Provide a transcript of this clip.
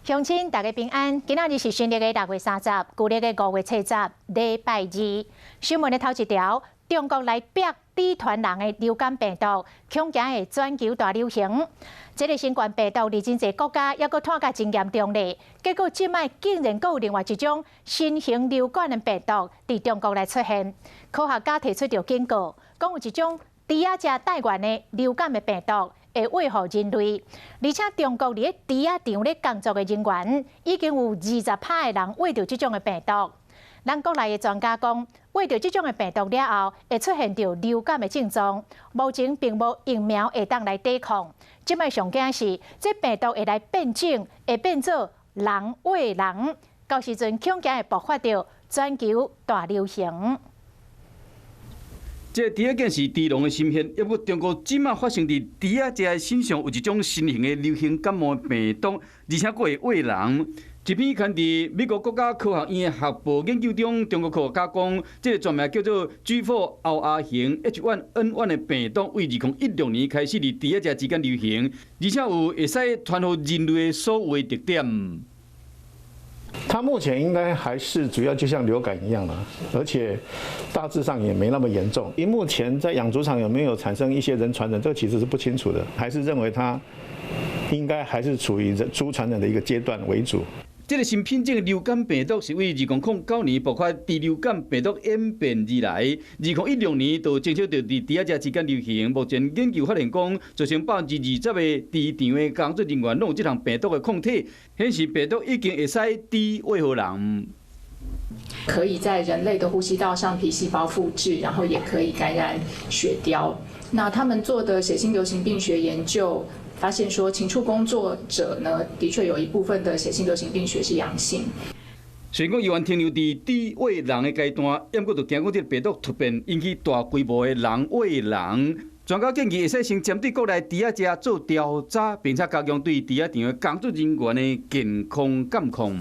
乡亲，大家平安。今仔日是新历的6月30，旧历的5月70，礼拜二。新闻的头一条：中国内壁底传人的流感病毒，恐惊会全球大流行。这个新冠病毒伫真侪国家也阁拖甲真严重咧。结果即摆竟然阁有另外一种新型流感的病毒伫中国来出现。科学家提出着警告，讲有一种猪仔食带源的流感的病毒。 会危害人类，而且中国伫咧猪仔场咧工作的人员，已经有20%的人患着这种的病毒。咱国内的专家讲，患着这种的病毒了后，会出现着流感的症状。目前并无疫苗会当来抵抗。即摆上惊是，这病毒会来变种，会变做人喂人，到时阵恐惊会爆发着全球大流行。 这猪仔竟是猪笼的芯片，抑过中国即马发生伫猪仔只的身上有一种新型的流行感冒病毒，而且佫会喂人。一篇刊伫美国国家科学院的学部研究中，中国科学家讲，这个全名叫做 G4 型 H1N1 的病毒，为2016年开始伫猪仔只之间流行，而且有会使传予人类的所有的特点。 它目前应该还是主要就像流感一样了，而且大致上也没那么严重。目前在养猪场有没有产生一些人传人，这个其实是不清楚的，还是认为它应该还是处于猪传人的一个阶段为主。 这个新品种的流感病毒是为2009年爆发猪流感病毒演变而来，2016年就正式就伫猪仔只之间流行。目前研究发现讲，造成20%的猪场的工作人员拢有这项病毒的抗体，显示病毒已经会使猪喂害人。 可以在人类的呼吸道上皮细胞复制，然后也可以感染血貂。那他们做的血清流行病学研究发现说，禽畜工作者呢，的确有一部分的血清流行病学是阳性。虽然讲依然停留伫猪喂人的阶段，不过就惊讲这病毒突变引起大规模的人喂人。专家建议会使先针对国内猪仔只做调查，并且加强对猪仔场的工作人员的健康监控。